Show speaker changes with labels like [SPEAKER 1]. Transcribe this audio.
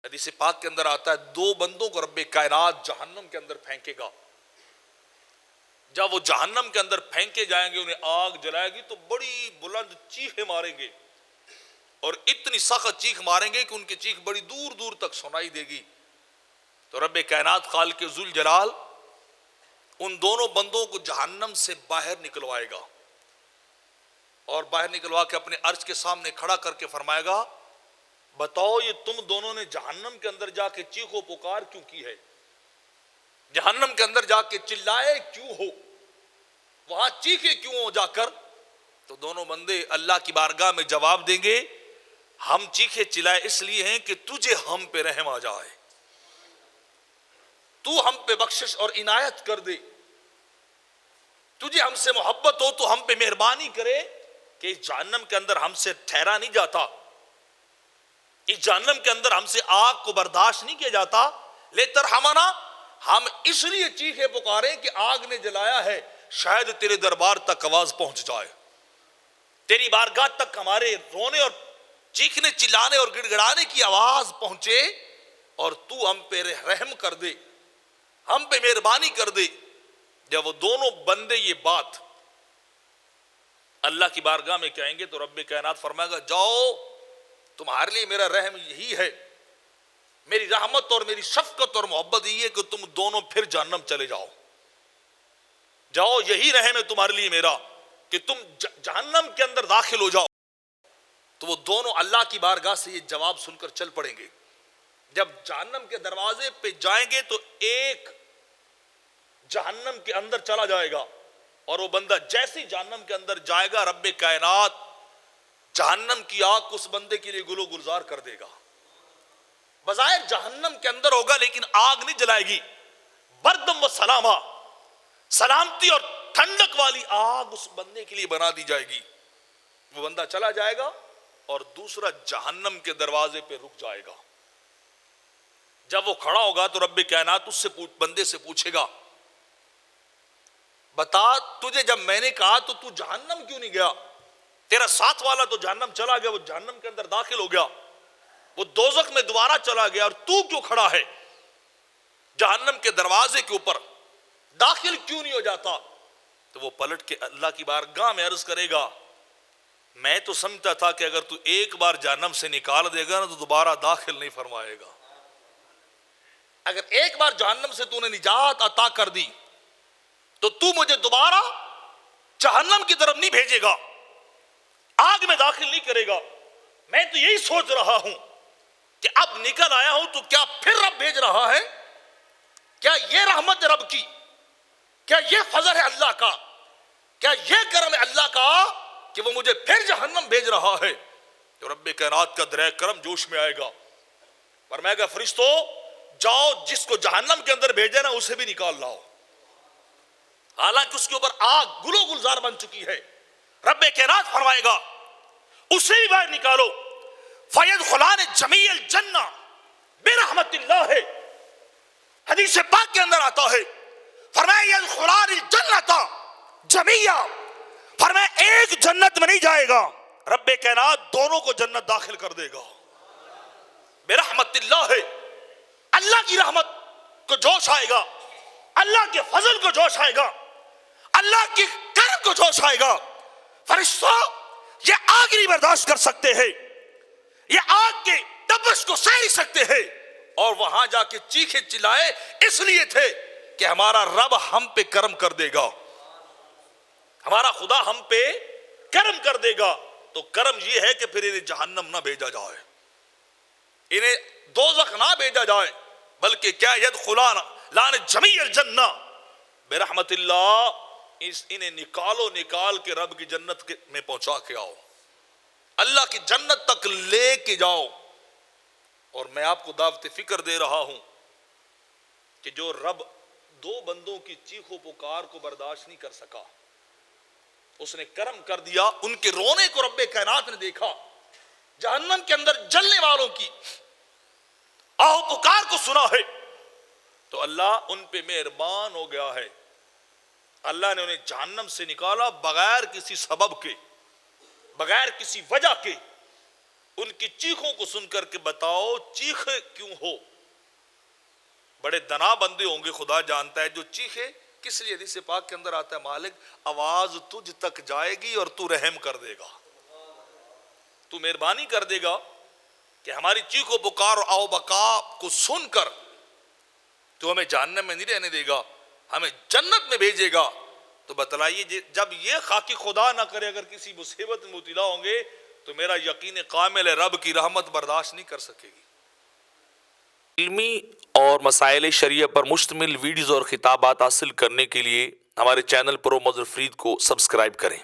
[SPEAKER 1] حدیث پاک کے اندر آتا ہے 2 بندوں کو رب کائنات جہنم کے اندر پھینکے گا. جب وہ جہنم کے اندر پھینکے جائیں گے انہیں آگ جلائے گی تو بڑی بلند چیخیں ماریں گے اور اتنی سخت چیخ ماریں گے کہ ان کی چیخ بڑی دور دور تک سنائی دے گی. تو رب کائنات خالق ذوالجلال ان دونوں بندوں کو جہنم سے باہر نکلوائے گا اور باہر نکلوا کے اپنے عرش کے سامنے کھڑا کر کے فرمائے گا بتاؤ یہ تم دونوں نے جہنم کے اندر جا کے چیخ و پکار کیوں کی ہے؟ جہنم کے اندر جا کے چلائے کیوں ہو؟ وہاں چیخے کیوں ہو جا کر؟ تو دونوں بندے اللہ کی بارگاہ میں جواب دیں گے ہم چیخے چلائے اس لیے ہیں کہ تجھے ہم پہ رحم آ جائے، تو ہم پہ بخشش اور عنایت کر دے، تجھے ہم سے محبت ہو تو ہم پہ مہربانی کرے کہ اس جہنم کے اندر ہم سے ٹھہرا نہیں جاتا، اس جہنم کے اندر ہم سے آگ کو برداشت نہیں کیا جاتا، لے ترحمنا، ہم اس لیے چیخے پکارے کہ آگ نے جلایا ہے، شاید تیرے دربار تک آواز پہنچ جائے، تیری بارگاہ تک ہمارے رونے اور چیخنے چلانے اور گڑ گڑانے کی آواز پہنچے اور تو ہم پہ رحم کر دے، ہم پہ مہربانی کر دے. جب وہ دونوں بندے یہ بات اللہ کی بارگاہ میں کہیں گے تو رب کائنات فرمائے گا جاؤ تمہارے لیے میرا رحم یہی ہے، میری رحمت اور میری شفقت اور محبت یہی ہے کہ تم دونوں پھر جہنم چلے جاؤ، جاؤ یہی رحم ہے تمہارے لیے میرا کہ تم جہنم کے اندر داخل ہو جاؤ. تو وہ دونوں اللہ کی بارگاہ سے یہ جواب سن کر چل پڑیں گے. جب جہنم کے دروازے پہ جائیں گے تو ایک جہنم کے اندر چلا جائے گا اور وہ بندہ جیسے جہنم کے اندر جائے گا رب کائنات جہنم کی آگ اس بندے کے لیے گلو گلزار کر دے گا. بظاہر جہنم کے اندر ہوگا لیکن آگ نہیں جلائے گی، بردم و سلامہ، سلامتی اور ٹھنڈک والی آگ اس بندے کے لیے بنا دی جائے گی. وہ بندہ چلا جائے گا اور دوسرا جہنم کے دروازے پہ رک جائے گا. جب وہ کھڑا ہوگا تو رب کائنات اس سے بندے سے پوچھے گا بتا تجھے جب میں نے کہا تو تو جہنم کیوں نہیں گیا؟ تیرا ساتھ والا تو جہنم چلا گیا، وہ جہنم کے اندر داخل ہو گیا، وہ دوزخ میں دوبارہ چلا گیا، اور تو کیوں کھڑا ہے جہنم کے دروازے کے اوپر، داخل کیوں نہیں ہو جاتا؟ تو وہ پلٹ کے اللہ کی بارگاہ میں عرض کرے گا میں تو سمجھتا تھا کہ اگر تو ایک بار جہنم سے نکال دے گا نا تو دوبارہ داخل نہیں فرمائے گا، اگر ایک بار جہنم سے تو نے نجات عطا کر دی تو مجھے دوبارہ جہنم کی طرف نہیں بھیجے گا، آگ میں داخل نہیں کرے گا. میں تو یہی سوچ رہا ہوں کہ اب نکل آیا ہوں تو کیا پھر رب بھیج رہا ہے؟ کیا یہ رحمت رب کی، کیا یہ فضل ہے اللہ کا، کیا یہ کرم ہے اللہ کا کہ وہ مجھے پھر جہنم بھیج رہا ہے؟ تو رب کائنات کا درہ کرم جوش میں آئے گا، فرمائے گا فرشتو جاؤ جس کو جہنم کے اندر بھیجے نا اسے بھی نکال لاؤ، حالانکہ اس کے اوپر آگ گلو گلزار بن چکی ہے. رب کائنات فرمائے گا اسے بھی باہر نکالو، فَيَدْخُلَانِ جَمِيعَ الْجَنَّةِ بِرَحْمَتِ اللَّهِ. حدیث پاک کے اندر آتا ہے فرمایا يَدْخُلَانِ الْجَنَّةَ جَمِيعًا، فرمایا ایک جنت میں نہیں جائے گا، رب کائنات دونوں کو جنت داخل کر دے گا. برحمت اللہ، اللہ کی رحمت کو جوش آئے گا، اللہ کے فضل کو جوش آئے گا، اللہ کی کرم کو جوش آئے گا. فرشتوں یہ آگ نہیں برداشت کر سکتے ہیں، یہ آگ کے تپش کو سہ نہیں سکتے ہیں، اور وہاں جا کے چیخے چلائے اس لیے تھے کہ ہمارا رب ہم پہ کرم کر دے گا، ہمارا خدا ہم پہ کرم کر دے گا. تو کرم یہ ہے کہ پھر انہیں جہنم نہ بھیجا جائے، انہیں دوزخ نہ بھیجا جائے، بلکہ کیا يدخلان لان جمیع الجنہ برحمت اللہ، انہیں نکال کے رب کی جنت میں پہنچا کے آؤ، اللہ کی جنت تک لے کے جاؤ. اور میں آپ کو دعوت فکر دے رہا ہوں کہ جو رب 2 بندوں کی چیخ و پکار کو برداشت نہیں کر سکا، اس نے کرم کر دیا، ان کے رونے کو رب کائنات نے دیکھا، جہنم کے اندر جلنے والوں کی آہ پکار کو سنا ہے، تو اللہ ان پہ مہربان ہو گیا ہے. اللہ نے انہیں جہنم سے نکالا بغیر کسی سبب کے، بغیر کسی وجہ کے، ان کی چیخوں کو سن کر کے بتاؤ چیخے کیوں ہو؟ بڑے دنا بندے ہوں گے، خدا جانتا ہے جو چیخے کس لیے۔ حدیث پاک کے اندر آتا ہے مالک آواز تجھ تک جائے گی اور تو رحم کر دے گا، تو مہربانی کر دے گا کہ ہماری چیخ و پکار اور آو بقا کو سن کر تو ہمیں جہنم میں نہیں رہنے دے گا، ہمیں جنت میں بھیجے گا۔ تو بتلائیے جب یہ خاکی خدا نہ کرے اگر کسی مصیبت میں مبتلا ہوں گے تو میرا یقین کامل ہے رب کی رحمت برداشت نہیں کر سکے گی۔ علمی اور مسائل شریعہ پر مشتمل ویڈیوز اور خطابات حاصل کرنے کے لیے ہمارے چینل پرو مظہر فرید کو سبسکرائب کریں۔